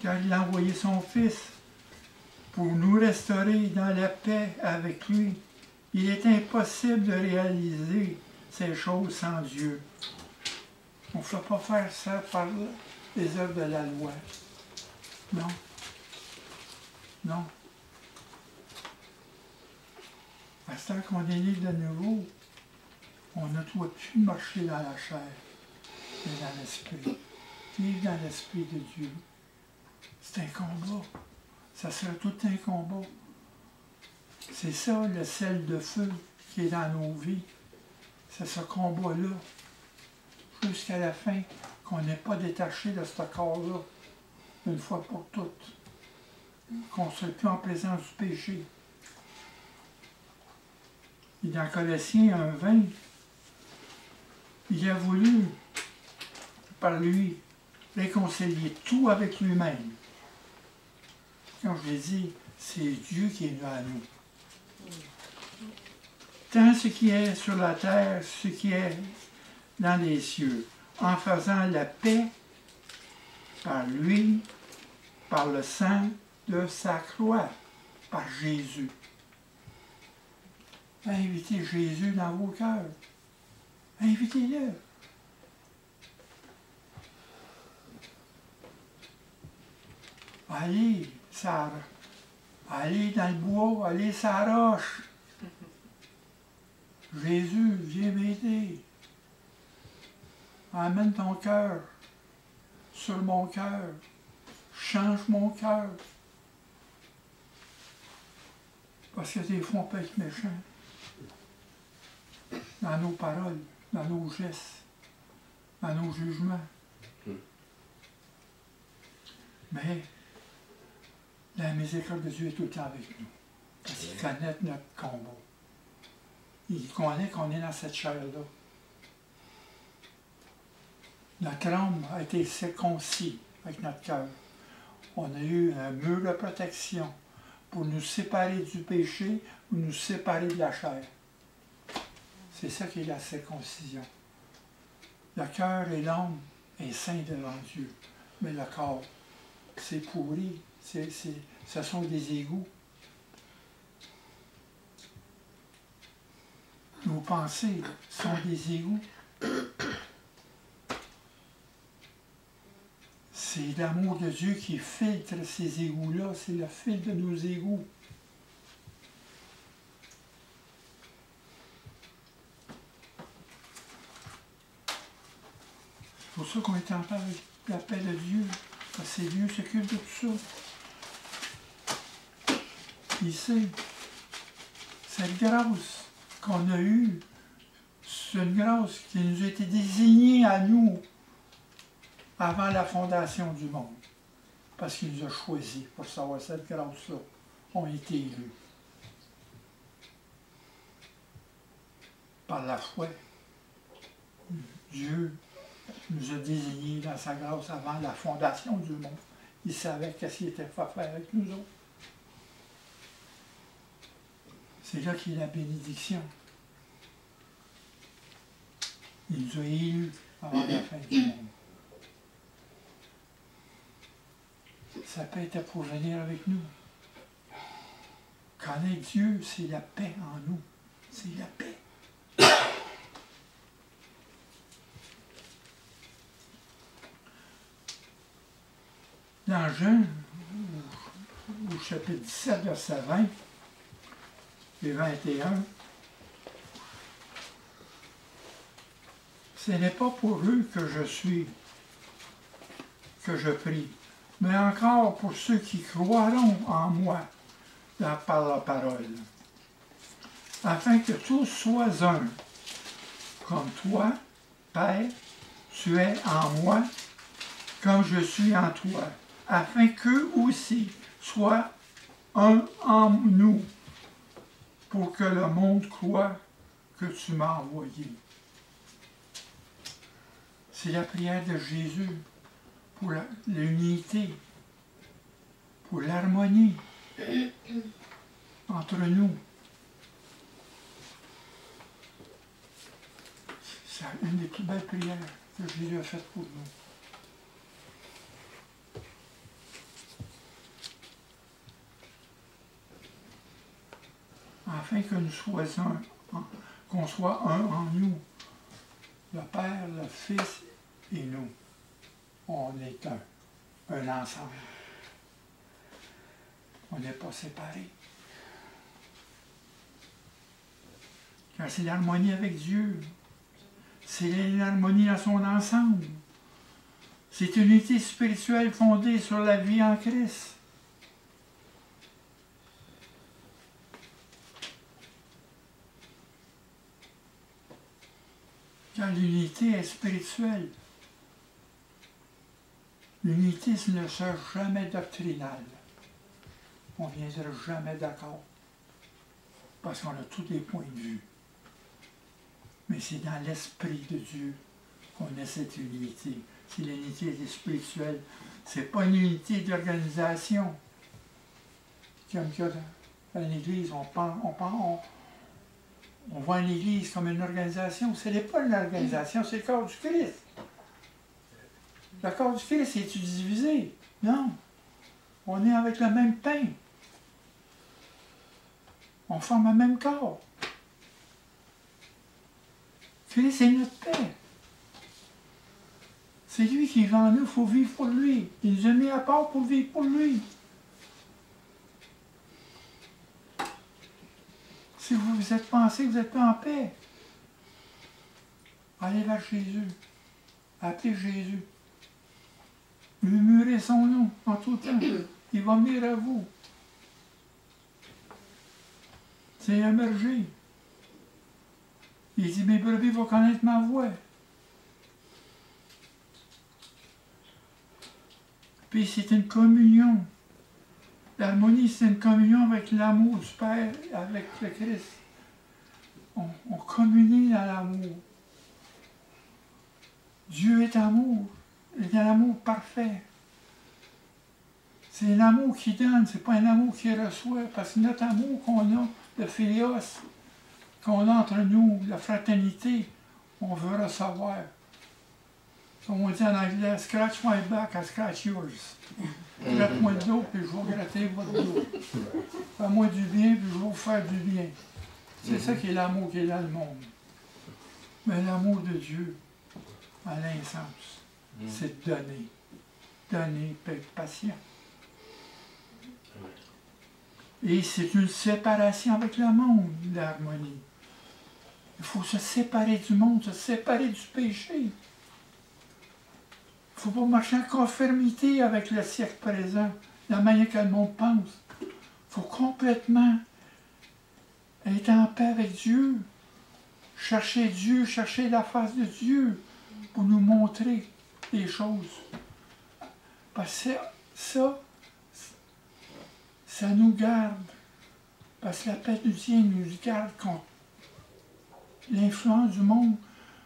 car il a envoyé son Fils pour nous restaurer dans la paix avec lui. Il est impossible de réaliser ces choses sans Dieu. On ne peut pas faire ça par les œuvres de la loi. Non. Non. À ce temps qu'on est né de nouveau, on ne doit plus marcher dans la chair, mais dans l'esprit. Vivre dans l'esprit de Dieu. C'est un combat. Ça sera tout un combat. C'est ça le sel de feu qui est dans nos vies. C'est ce combat-là. Jusqu'à la fin, qu'on n'est pas détaché de ce corps-là, une fois pour toutes. Qu'on ne soit plus en présence du péché. Et dans Colossiens 1:20, il a voulu, par lui, réconcilier tout avec lui-même. Comme je l'ai dit, c'est Dieu qui est venu à nous. Tant ce qui est sur la terre, ce qui est dans les cieux, en faisant la paix par lui, par le sang de sa croix, par Jésus. Invitez Jésus dans vos cœurs. Invitez-le. Allez, Sarah. Allez dans le bois, allez sur la roche. Jésus, viens m'aider. Amène ton cœur sur mon cœur. Change mon cœur. Parce que des fois, on peut être méchant. Dans nos paroles, dans nos gestes, dans nos jugements. Mais la miséricorde de Dieu est tout le temps avec nous. Parce qu'il connaît notre combat. Il connaît qu'on est dans cette chair-là. Notre âme a été circoncis avec notre cœur. On a eu un mur de protection pour nous séparer du péché ou nous séparer de la chair. C'est ça qui est la circoncision. Le cœur et l'âme est saint devant Dieu, mais le corps, c'est pourri, ce sont des égouts. Nos pensées sont des égouts. C'est l'amour de Dieu qui filtre ces égouts-là, c'est le fil de nos égouts. C'est pour ça qu'on est en paix avec la paix de Dieu, parce que c'est Dieu qui s'occupe de tout ça. Il sait, cette grâce qu'on a eue, c'est une grâce qui nous a été désignée à nous avant la fondation du monde, parce qu'il nous a choisis pour savoir cette grâce-là. On a été élus. Par la foi, Dieu nous a désignés dans sa grâce avant la fondation du monde. Il savait qu'est-ce qu'il était fait faire avec nous autres. C'est là qu'il y a la bénédiction. Il nous a élus avant la fin du monde. Sa paix était pour venir avec nous. Connaître Dieu, c'est la paix en nous. C'est la paix. Dans Jean, au chapitre 17, verset 20 et 21, ce n'est pas pour eux que je suis, que je prie, mais encore pour ceux qui croiront en moi par la parole, afin que tous soient un, comme toi, Père, tu es en moi, comme je suis en toi, afin qu'eux aussi soient un en nous, pour que le monde croie que tu m'as envoyé. C'est la prière de Jésus pour l'unité, pour l'harmonie entre nous. C'est une des plus belles prières que Jésus a faites pour nous. afin que nous soyons qu'on soit un en nous. Le Père, le Fils et nous. On est un ensemble. On n'est pas séparés. Car c'est l'harmonie avec Dieu. C'est l'harmonie dans son ensemble. C'est une unité spirituelle fondée sur la vie en Christ. Car l'unité est spirituelle. L'unité ne sera jamais doctrinale. On ne viendra jamais d'accord. Parce qu'on a tous des points de vue. Mais c'est dans l'esprit de Dieu qu'on a cette unité. C'est l'unité spirituelle. Ce n'est pas une unité d'organisation. Comme dans l'Église, on voit l'Église comme une organisation. Ce n'est pas une organisation, c'est le corps du Christ. Le corps du Christ est divisé. Non. On est avec le même pain. On forme le même corps. Christ est notre paix. C'est lui qui vit en nous, il faut vivre pour lui. Il nous a mis à part pour vivre pour lui. Si vous vous êtes pensé que vous n'êtes pas en paix, allez vers Jésus. Appelez Jésus. Murmurez son nom en tout temps. Il va venir à vous. C'est émergé. Il dit, mes brebis vont connaître ma voix. Puis c'est une communion. L'harmonie, c'est une communion avec l'amour du Père, avec le Christ. On communie dans l'amour. Dieu est amour. Il est un amour parfait. C'est un amour qui donne, c'est pas un amour qui reçoit. Parce que notre amour qu'on a, le philios, qu'on a entre nous, la fraternité, on veut recevoir. Comme on dit en anglais, scratch my back, I scratch yours. Gratte-moi le dos, puis je vais gratter votre dos. Fais-moi du bien, puis je vais vous faire du bien. C'est ça qui est l'amour qui est dans le monde. Mais l'amour de Dieu, à l'insens, c'est donner. Donner, puis être patient. Et c'est une séparation avec le monde, l'harmonie. Il faut se séparer du monde, se séparer du péché. Il ne faut pas marcher en conformité avec le siècle présent, la manière que le monde pense. Il faut complètement être en paix avec Dieu, chercher la face de Dieu pour nous montrer les choses. Parce que ça nous garde. Parce que la paix de Dieu nous garde contre l'influence du monde,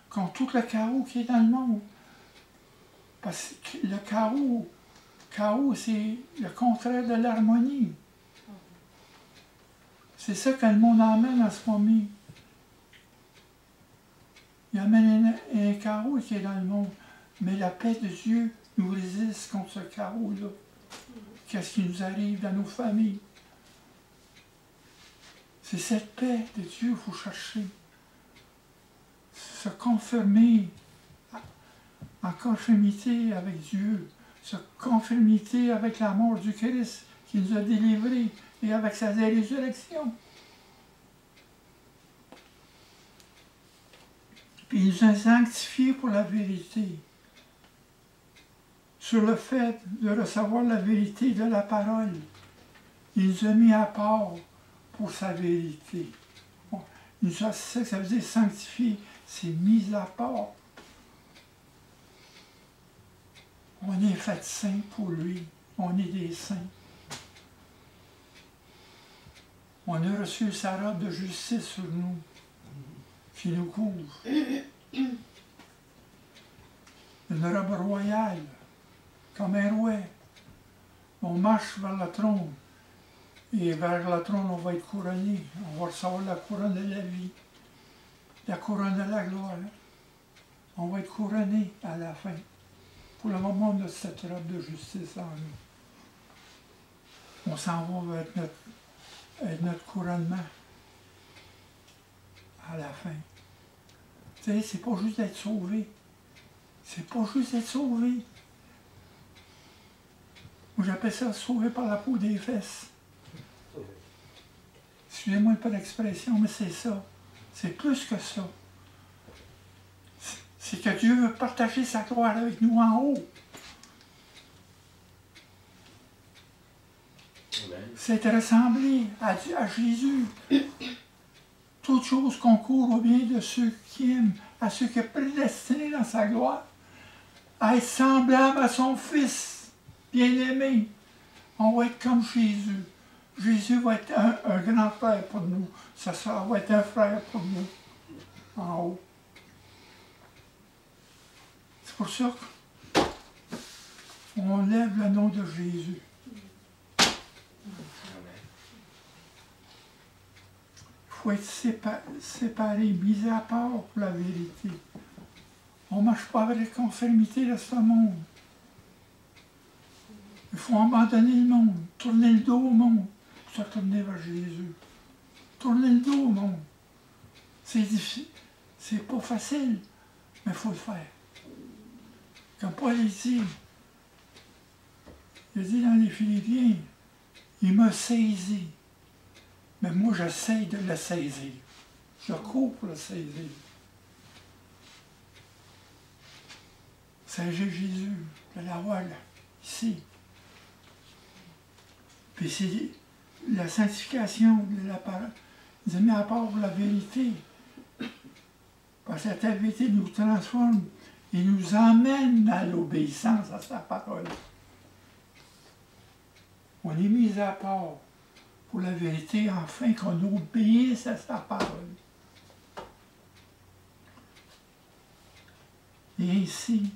contre tout le chaos qui est dans le monde. Parce que le chaos, c'est le contraire de l'harmonie. C'est ça que le monde emmène en ce moment. Il amène un chaos qui est dans le monde. Mais la paix de Dieu nous résiste contre ce chaos-là. Qu'est-ce qui nous arrive dans nos familles? C'est cette paix de Dieu qu'il faut chercher. Se conformer en conformité avec Dieu, se conformité avec la mort du Christ qui nous a délivrés et avec sa résurrection. Puis il nous a sanctifiés pour la vérité. Sur le fait de recevoir la vérité de la parole, il nous a mis à part pour sa vérité. Bon, c'est ça que ça veut dire sanctifier, c'est mis à part. On est fait saint pour lui, on est des saints. On a reçu sa robe de justice sur nous, qui nous couvre. Une robe royale, comme un roi. On marche vers le trône. Et vers le trône, on va être couronné. On va recevoir la couronne de la vie. La couronne de la gloire. On va être couronné à la fin. Pour le moment, on a cette robe de justice en nous. On s'en va vers notre couronnement. à la fin. Tu sais, c'est pas juste d'être sauvé. C'est pas juste d'être sauvé. Moi, j'appelle ça sauvé par la peau des fesses. Excusez-moi pas l'expression, mais c'est ça. C'est plus que ça. C'est que Dieu veut partager sa gloire avec nous en haut. C'est de ressembler à Jésus. Toute chose concourt au bien de ceux qui aiment, à ceux qui sont prédestinés dans sa gloire, à être semblable à son Fils bien-aimé. On va être comme Jésus. Jésus va être un grand frère pour nous. Ça va être un frère pour nous, en haut. C'est pour ça qu'on lève le nom de Jésus. Il faut être séparé, mis à part pour la vérité. On ne marche pas avec la conformité de ce monde. Il faut abandonner le monde, tourner le dos au monde, pour se tourner vers Jésus. Tourner le dos au monde. C'est difficile, c'est pas facile, mais il faut le faire. Comme Paul dit dans les Philippiens, il m'a saisi. Mais moi, j'essaie de le saisir. Je cours pour le saisir. Saisir Jésus, de l'avoir là, ici. Puis c'est la sanctification de la parole. Il dit, mais à part la vérité. Parce que cette vérité nous transforme et nous emmène à l'obéissance à sa parole. On est mis à part pour la vérité, afin qu'on obéisse à sa parole. Et ainsi,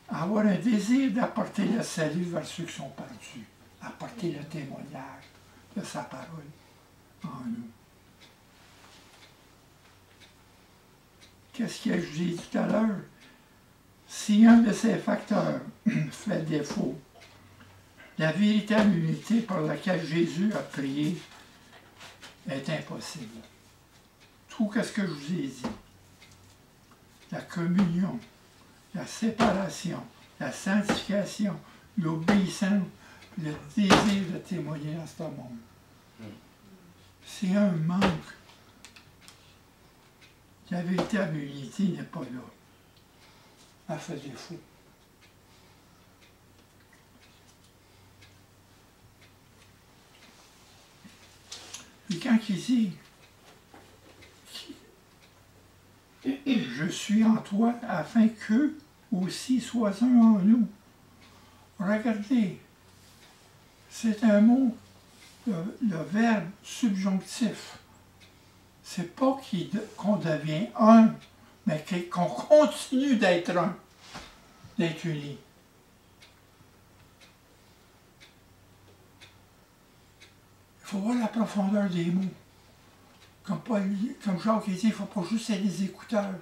avoir un désir d'apporter le salut vers ceux qui sont perdus, apporter le témoignage de sa parole en nous. Qu'est-ce que je dis tout à l'heure? Si un de ces facteurs fait défaut, la véritable unité par laquelle Jésus a prié est impossible. Tout ce que je vous ai dit, la communion, la séparation, la sanctification, l'obéissance, le désir de témoigner dans ce monde. C'est un manque. La véritable unité n'est pas là. Elle fait défaut. Et quand il dit « Je suis en toi afin qu'eux aussi soient un en nous », regardez, c'est un mot, le verbe subjonctif. C'est pas qu'on devient un, mais qu'on continue d'être un, d'être unis. Il faut voir la profondeur des mots. Comme Jacques dit, il ne faut pas juste être des écouteurs,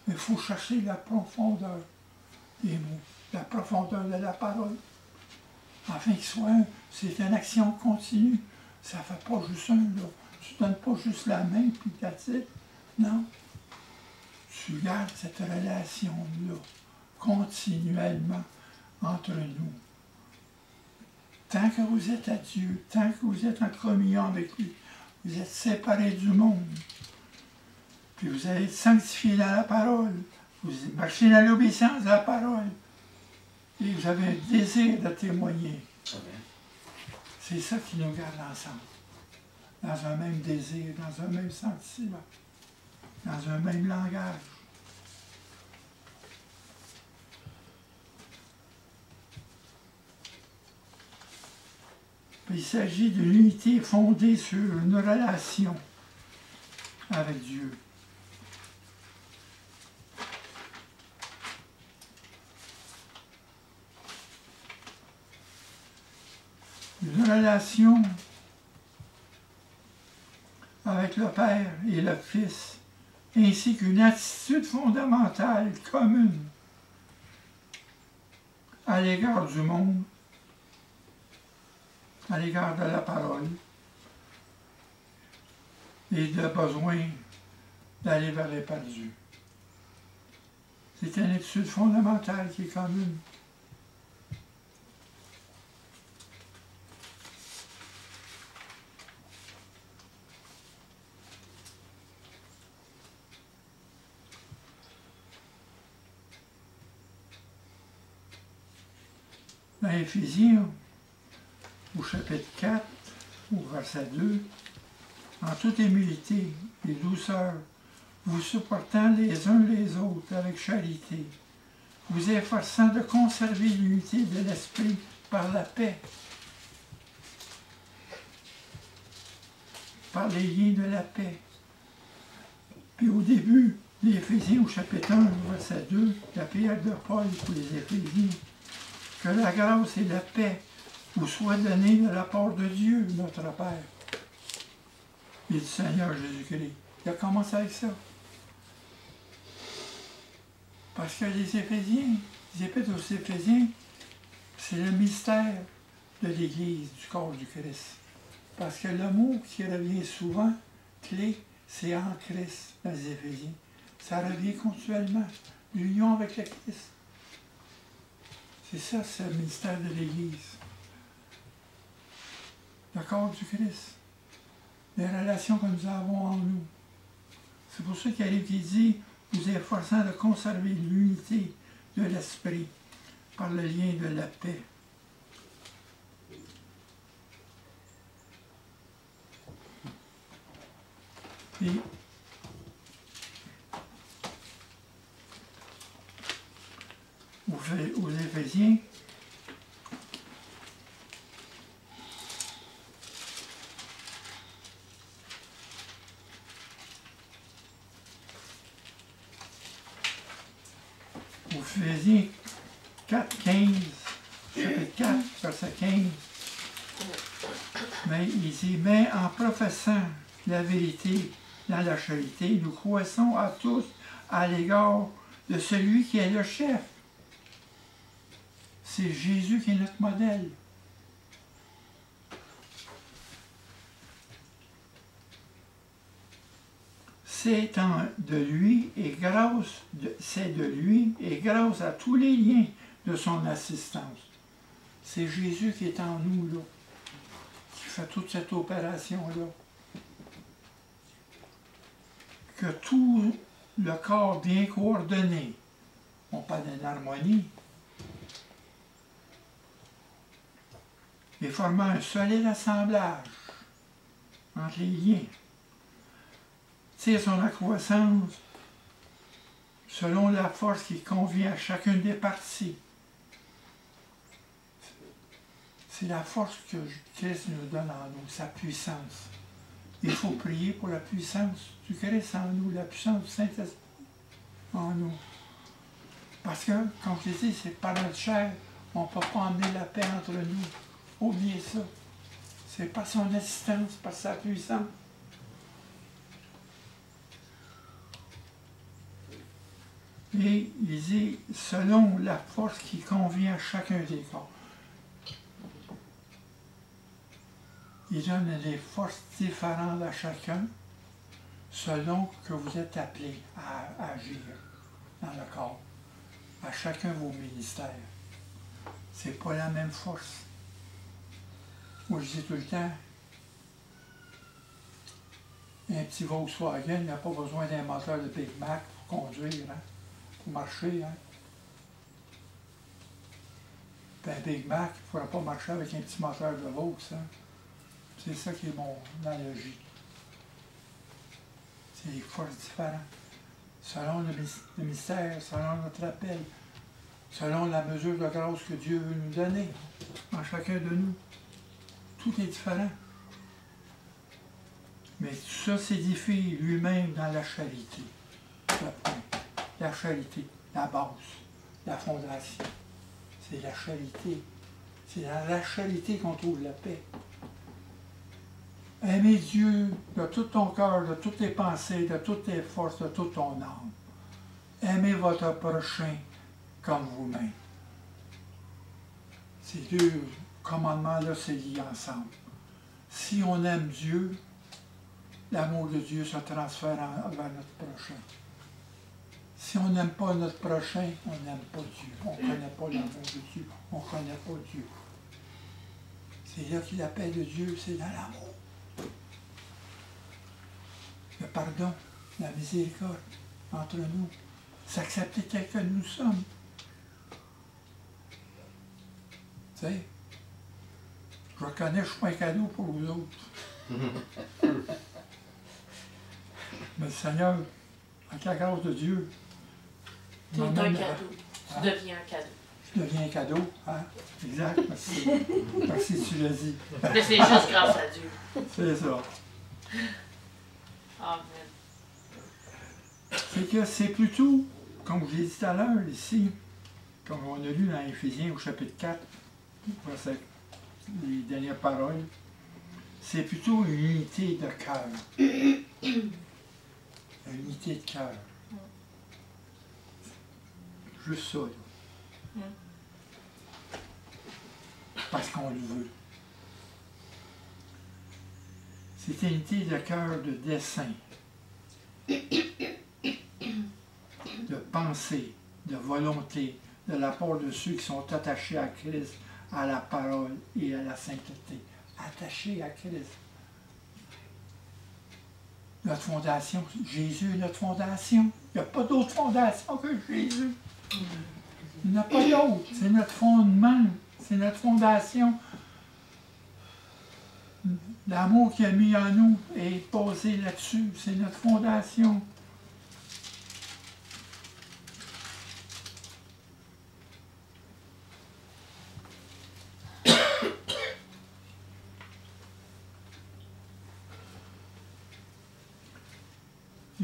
mais il faut chercher la profondeur des mots, la profondeur de la parole. Afin qu'il soit un, c'est une action continue. Ça ne fait pas juste un, là. Tu ne donnes pas juste la main, puis that's it. Non. Tu gardes cette relation-là, continuellement, entre nous. Tant que vous êtes à Dieu, tant que vous êtes en communion avec lui, vous êtes séparés du monde. Puis vous allez être sanctifiés dans la parole. Vous marchez dans l'obéissance de la parole. Et vous avez un désir de témoigner. C'est ça qui nous garde ensemble. Dans un même désir, dans un même sentiment, dans un même langage. Il s'agit d'une unité fondée sur une relation avec Dieu. Une relation avec le Père et le Fils, ainsi qu'une attitude fondamentale commune à l'égard du monde, à l'égard de la parole et de besoin d'aller vers les perdus. C'est une étude fondamentale qui est commune. Dans Éphésiens, au chapitre 4, au verset 2, en toute humilité et douceur, vous supportant les uns les autres avec charité, vous efforçant de conserver l'unité de l'esprit par la paix, par les liens de la paix. Puis au début, les Éphésiens au chapitre 1, verset 2, la prière de Paul pour les Éphésiens, que la grâce et la paix vous soient données de la part de Dieu, notre Père, et du Seigneur Jésus-Christ. Il a commencé avec ça. Parce que les Éphésiens, les Épîtres aux Éphésiens, c'est le mystère de l'Église, du corps du Christ. Parce que le mot qui revient souvent, clé, c'est en Christ, dans les Éphésiens. Ça revient continuellement. L'union avec le Christ. C'est ça, c'est le mystère de l'Église. Le corps du Christ. Les relations que nous avons en nous. C'est pour ça qu'il arrive qui dit, vous efforçant de conserver l'unité de l'esprit par le lien de la paix. Et aux Éphésiens, Éphésiens 4, 15, chapitre 4, verset 15, mais il dit, mais en professant la vérité dans la charité, nous croissons à tous à l'égard de celui qui est le chef. C'est Jésus qui est notre modèle. C'est de lui et grâce à tous les liens de son assistance. C'est Jésus qui est en nous, là, qui fait toute cette opération-là. Que tout le corps bien coordonné, on parle d'une harmonie, et formant un solide assemblage entre les liens, tire son accroissance selon la force qui convient à chacune des parties. C'est la force que Christ nous donne en nous, sa puissance. Il faut prier pour la puissance du Christ en nous, la puissance du Saint-Esprit en nous. Parce que, comme je dis, c'est par notre chair, on ne peut pas emmener la paix entre nous. Oubliez ça. C'est par son assistance, par sa puissance. Et il dit, selon la force qui convient à chacun des corps. Il donne des forces différentes à chacun, selon que vous êtes appelés à agir dans le corps, à chacun vos ministères. C'est pas la même force. Moi, je dis tout le temps, un petit Volkswagen n'a pas besoin d'un moteur de Big Mac pour conduire, hein, pour marcher. Hein. Puis un Big Mac ne pourra pas marcher avec un petit moteur de Vaux. Hein. C'est ça qui est mon analogie. C'est des forces différentes. Selon le mystère, selon notre appel, selon la mesure de grâce que Dieu veut nous donner, en chacun de nous. Tout est différent. Mais tout ça s'édifie lui-même dans la charité. Le point. La charité, la base, la fondation. C'est la charité. C'est dans la charité qu'on trouve la paix. Aimer Dieu de tout ton cœur, de toutes tes pensées, de toutes tes forces, de toute ton âme. Aimez votre prochain comme vous-même. Ces deux commandements-là se lient ensemble. Si on aime Dieu, l'amour de Dieu se transfère vers notre prochain. Si on n'aime pas notre prochain, on n'aime pas Dieu. On ne connaît pas l'amour de Dieu. On ne connaît pas Dieu. C'est là que la paix de Dieu, c'est dans l'amour. Le pardon, la miséricorde entre nous. S'accepter tel que nous sommes. Tu sais, je reconnais que je ne suis pas un cadeau pour vous autres. Mais le Seigneur, avec la grâce de Dieu, tu es un cadeau. Tu deviens un cadeau. Je deviens un cadeau. Hein? Exact. Merci. Merci, tu l'as dit. Mais c'est juste grâce à Dieu. C'est ça. Amen. C'est que c'est plutôt, comme je l'ai dit tout à l'heure, ici, comme on a lu dans Éphésiens au chapitre 4, les dernières paroles, c'est plutôt une unité de cœur. Une unité de cœur. Juste ça, là. Parce qu'on le veut. C'est une unité de cœur, de dessein, de pensée, de volonté, de la part de ceux qui sont attachés à Christ, à la parole et à la sainteté. Attachés à Christ. Notre fondation, Jésus est notre fondation. Il n'y a pas d'autre fondation que Jésus. Il n'y en a pas d'autre. C'est notre fondement. C'est notre fondation. L'amour qu'il a mis en nous est posé là-dessus. C'est notre fondation.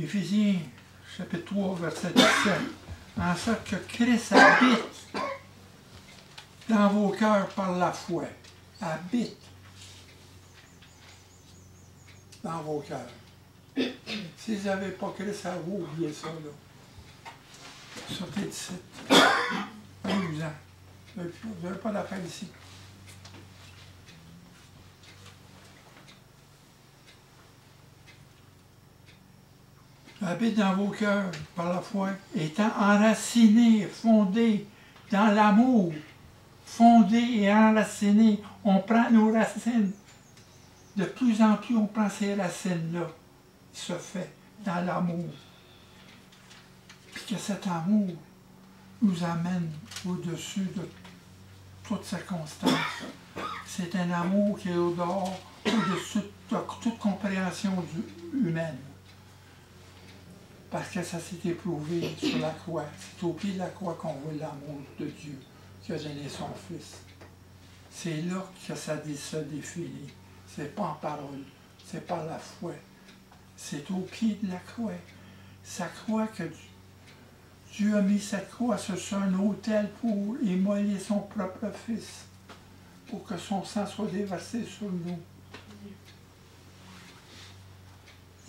Éphésiens, chapitre 3, verset 17. En sorte que Christ habite dans vos cœurs par la foi. Habite dans vos cœurs. Si vous n'avez pas Christ à vous, oubliez ça, là. Sortez d'ici. Allez-vous-en. Vous n'avez pas d'affaires ici. Habite dans vos cœurs par la foi, étant enraciné, fondé dans l'amour, fondé et enraciné. On prend nos racines. De plus en plus, on prend ces racines-là. Il se fait dans l'amour. Puis que cet amour nous amène au-dessus de toute circonstance. C'est un amour qui est au-dehors, au-dessus de toute compréhension humaine. Parce que ça s'est éprouvé sur la croix. C'est au pied de la croix qu'on voit l'amour de Dieu qui a donné son Fils. C'est là que ça se défile. C'est pas en parole, c'est par la foi. C'est au pied de la croix. Sa croix que Dieu a mis cette croix sur un autel pour immoler son propre Fils, pour que son sang soit déversé sur nous.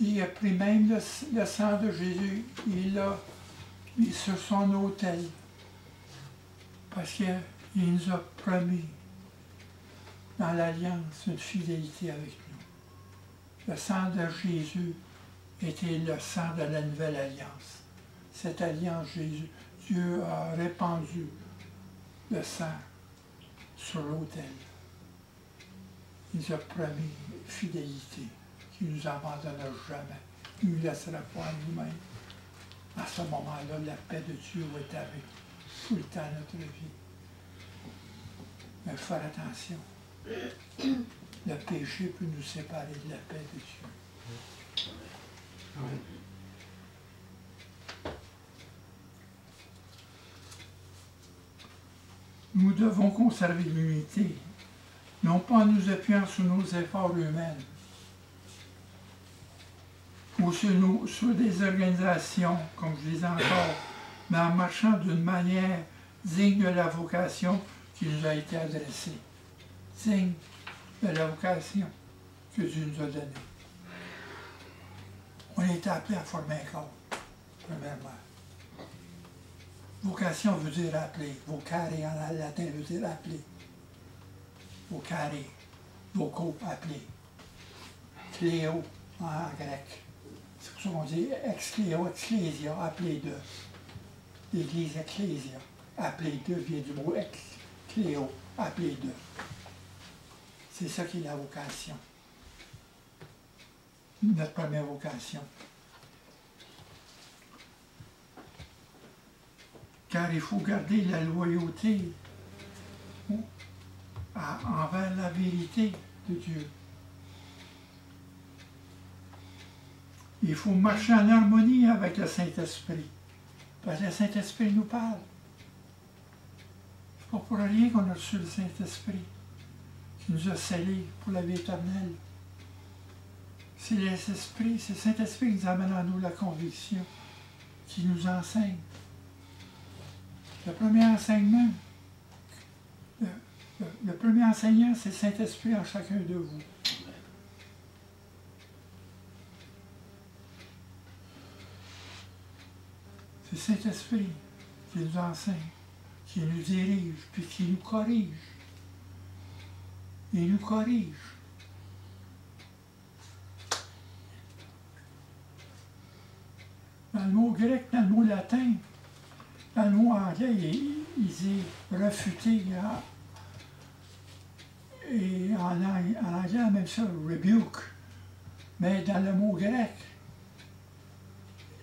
Il a pris même le sang de Jésus, il l'a mis sur son autel, parce qu'il nous a promis dans l'alliance une fidélité avec nous. Le sang de Jésus était le sang de la nouvelle alliance. Cette alliance, Dieu a répandu le sang sur l'autel. Il nous a promis fidélité. Il ne nous abandonnera jamais. Il ne nous laissera pas à nous-mêmes. À ce moment-là, la paix de Dieu va être avec tout le temps de notre vie. Mais faire attention. Le péché peut nous séparer de la paix de Dieu. Nous devons conserver l'unité, non pas en nous appuyant sur nos efforts humains, ou sur des organisations, comme je disais encore, mais en marchant d'une manière digne de la vocation qui nous a été adressée. Digne de la vocation que Dieu nous a donnée. On a été appelés à former un corps, premièrement. Vocation veut dire appeler. Vocare en latin veut dire appeler. Vocare, voco, appeler. Cléo, en grec. C'est pour ça qu'on dit excléo, ecclésia, appelé de. L'église ecclésia, appelé de, vient du mot excléo, appelé de. C'est ça qui est la vocation. Notre première vocation. Car il faut garder la loyauté envers la vérité de Dieu. Il faut marcher en harmonie avec le Saint-Esprit. Parce que le Saint-Esprit nous parle. C'est pas pour rien qu'on a reçu le Saint-Esprit, qui nous a scellés pour la vie éternelle. C'est le Saint-Esprit qui nous amène à nous la conviction, qui nous enseigne. Le premier enseignement, le premier enseignant, c'est le Saint-Esprit en chacun de vous. C'est le Saint-Esprit qui nous enseigne, qui nous dirige, puis qui nous corrige. Il nous corrige. Dans le mot grec, dans le mot latin, dans le mot anglais, il dit refuter. Et en anglais, même ça, rebuke. Mais dans le mot grec,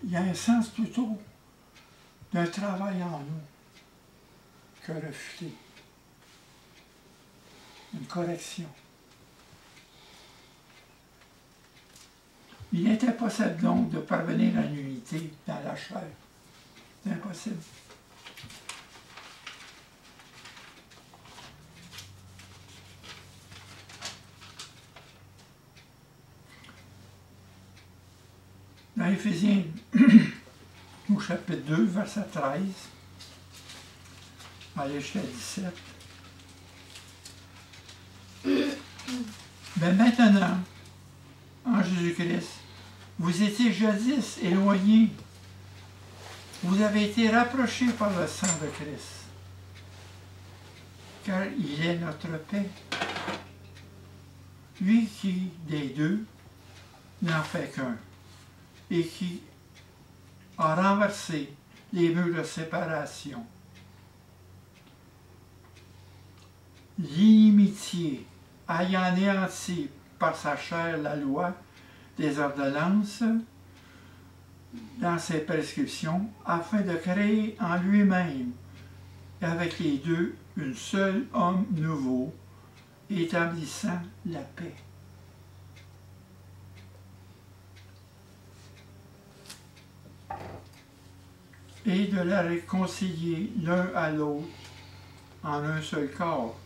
il y a un sens plutôt d'un travail en nous que refuter. Une correction. Il est impossible donc de parvenir à l'unité dans la chair. C'est impossible. Dans Éphésiens, au chapitre 2, verset 13, allez jusqu'à 17. Mais maintenant, en Jésus-Christ, vous étiez jadis éloignés. Vous avez été rapprochés par le sang de Christ, car il est notre paix. Lui qui, des deux, n'en fait qu'un, et qui a renversé les murs de séparation. L'inimitié, ayant anéanti par sa chair la loi des ordonnances dans ses prescriptions, afin de créer en lui-même, avec les deux, un seul homme nouveau, établissant la paix. Et de la réconcilier l'un à l'autre en un seul corps,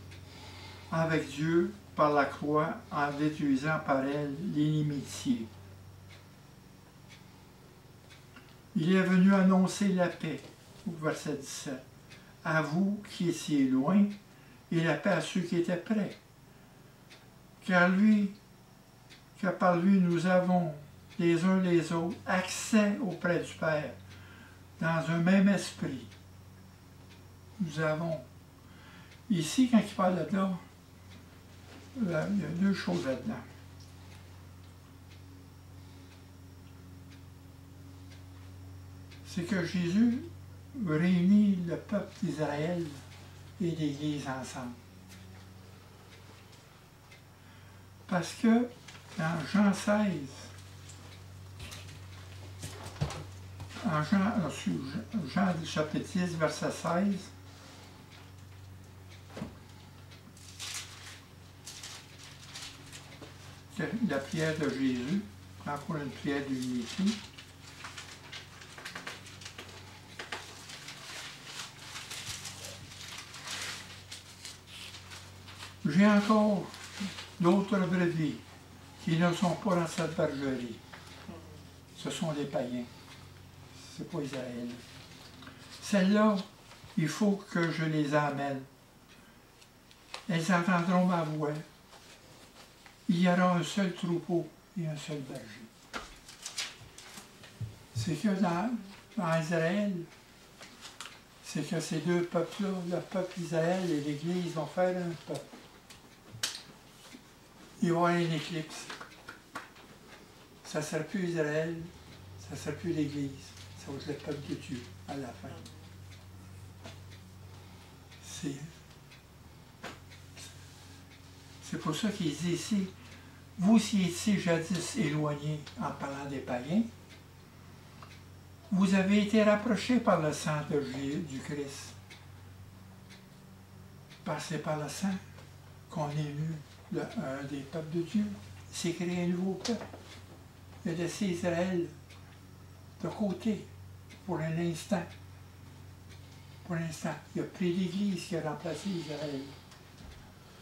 avec Dieu par la croix, en détruisant par elle l'inimitié. Il est venu annoncer la paix, au verset 17, à vous qui étiez loin, et la paix à ceux qui étaient près. Car par lui nous avons, les uns les autres, accès auprès du Père, dans un même esprit. Nous avons. Ici, quand il parle de là, il y a deux choses là-dedans. C'est que Jésus réunit le peuple d'Israël et l'Église ensemble. Parce que dans Jean 16, en Jean chapitre 10, verset 16, la prière de Jésus, encore une prière d'unité. J'ai encore d'autres brebis qui ne sont pas dans cette bergerie. Ce sont les païens. Ce n'est pas Israël. Celles-là, il faut que je les amène. Elles entendront ma voix. Il y aura un seul troupeau et un seul berger. C'est que dans Israël, c'est que ces deux peuples-là, le peuple d'Israël et l'Église, vont faire un peuple. Il va y avoir une éclipse. ça ne sera plus Israël, ça ne sera plus l'Église, ça va être le peuple de Dieu à la fin. C'est pour ça qu'il dit ici, vous qui étiez jadis éloignés en parlant des païens, vous avez été rapprochés par le sang du Christ. Parce que c'est par le sang qu'on est élu un des peuples de Dieu. Il s'est créé un nouveau peuple. Il a laissé Israël de côté pour un instant. Pour l'instant, il a pris l'Église qui a remplacé Israël.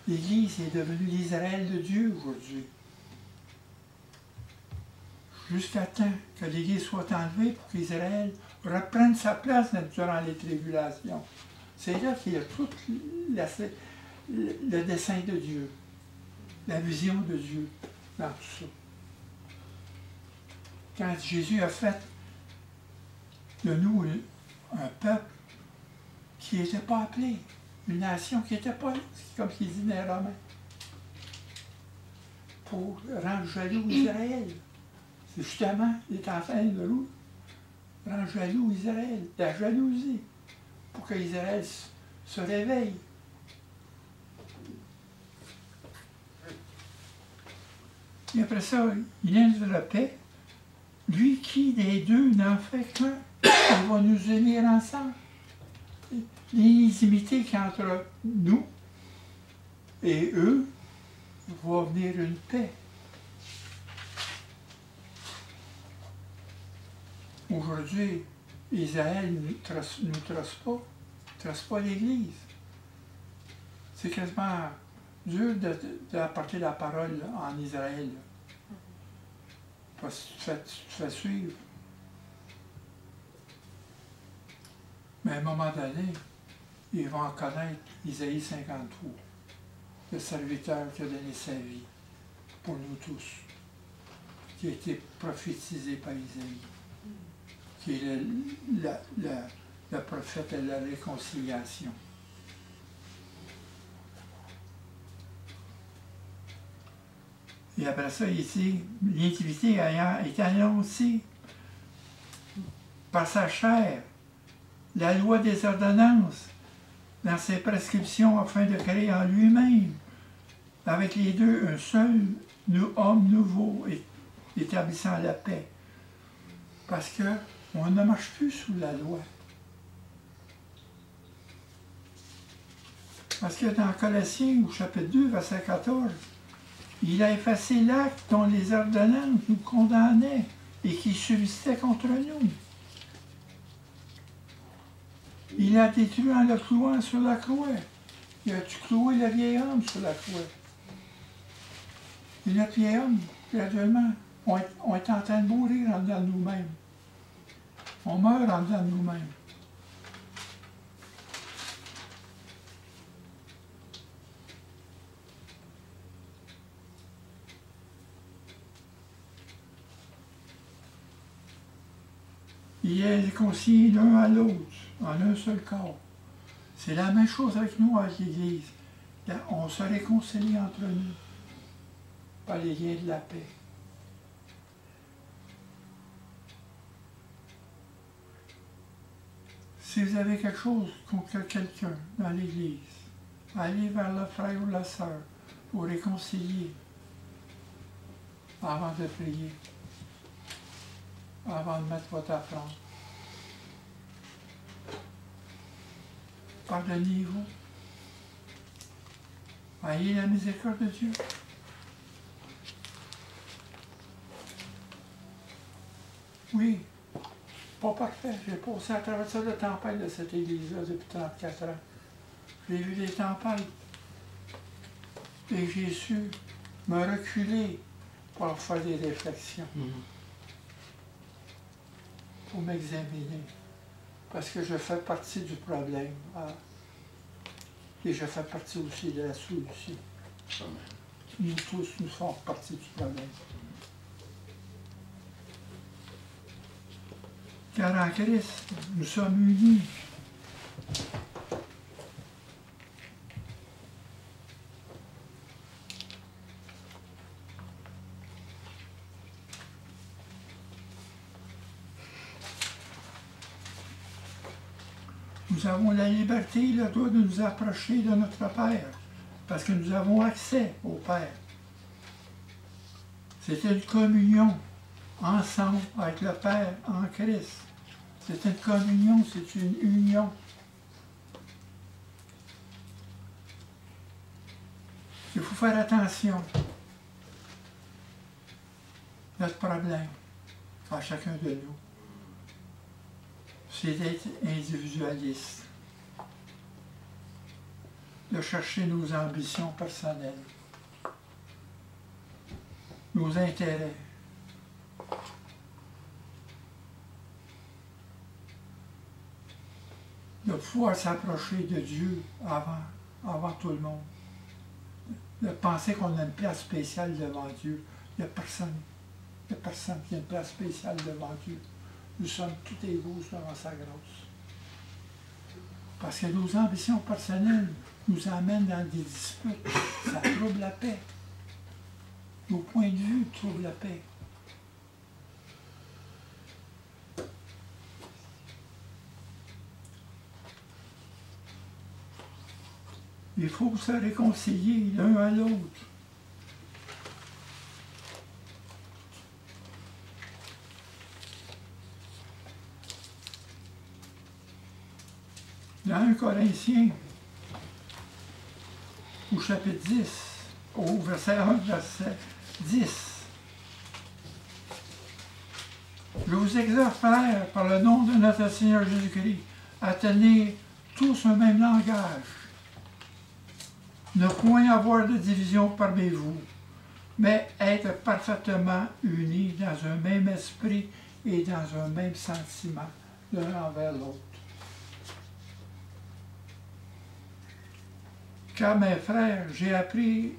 L'Église est devenue l'Israël de Dieu aujourd'hui. Jusqu'à temps que l'Église soit enlevée pour qu'Israël reprenne sa place durant les tribulations. C'est là qu'il y a tout le dessein de Dieu, la vision de Dieu dans tout ça. Quand Jésus a fait de nous un peuple qui n'était pas appelé, une nation qui n'était pas là, comme il dit dans les Romains, pour rendre jaloux Israël. C'est justement, il est en train de rendre jaloux Israël, la jalousie, pour qu'Israël se réveille. Et après ça, il est de la paix. Lui qui des deux n'en fait qu'un, il va nous unir ensemble. L'inimité qu'entre nous et eux va venir une paix. Aujourd'hui, Israël ne trace pas l'Église. C'est quasiment dur d'apporter la parole en Israël. Parce que tu te fais suivre. Mais à un moment donné, ils vont connaître Isaïe 53, le serviteur qui a donné sa vie pour nous tous, qui a été prophétisé par Isaïe, qui est le prophète de la réconciliation. Et après ça, il dit, l'intimité ayant été annoncée par sa chair, la loi des ordonnances, dans ses prescriptions afin de créer en lui-même, avec les deux, un seul homme nouveau, établissant la paix. Parce qu'on ne marche plus sous la loi. Parce que dans Colossiens, au chapitre 2, verset 14, il a effacé l'acte dont les ordonnances nous condamnaient et qui subsistait contre nous. Il a détruit en le clouant sur la croix. Il a cloué le vieil homme sur la croix. Et notre vieil homme, graduellement, on est en train de mourir en dedans de nous-mêmes. On meurt en dedans de nous-mêmes. Il est réconcilié l'un à l'autre, en un seul corps. C'est la même chose avec nous, avec l'Église. On se réconcilie entre nous par les liens de la paix. Si vous avez quelque chose contre quelqu'un dans l'Église, allez vers le frère ou la sœur pour réconcilier avant de prier, avant de mettre votre offrande. Pardonnez-vous. Ayez la miséricorde de Dieu. Oui, pas parfait. J'ai passé à travers ça de tempête de cette église-là depuis 34 ans. J'ai vu des tempêtes. Et j'ai su me reculer pour faire des réflexions. Pour m'examiner. Parce que je fais partie du problème. Et je fais partie aussi de la solution. Nous tous, nous faisons partie du problème. Car en Christ, nous sommes unis. nous avons la liberté et le droit de nous approcher de notre Père, parce que nous avons accès au Père. C'est une communion ensemble avec le Père en Christ. C'est une communion, c'est une union. Il faut faire attention. Notre problème, à chacun de nous, c'est d'être individualiste, de chercher nos ambitions personnelles, nos intérêts. De pouvoir s'approcher de Dieu avant tout le monde. De penser qu'on a une place spéciale devant Dieu. Il n'y a personne. Il n'y a personne qui a une place spéciale devant Dieu. Nous sommes tous égaux devant sa grâce. Parce que nos ambitions personnelles nous amènent dans des disputes. Ça trouble la paix. Nos points de vue troublent la paix. Il faut se réconcilier l'un à l'autre. Dans 1 Corinthiens, au chapitre 10, au verset 1, verset 10, je vous exhorte, frères, par le nom de notre Seigneur Jésus-Christ, à tenir tous un même langage. Ne point avoir de division parmi vous, mais être parfaitement unis dans un même esprit et dans un même sentiment l'un envers l'autre. Car mes frères, j'ai appris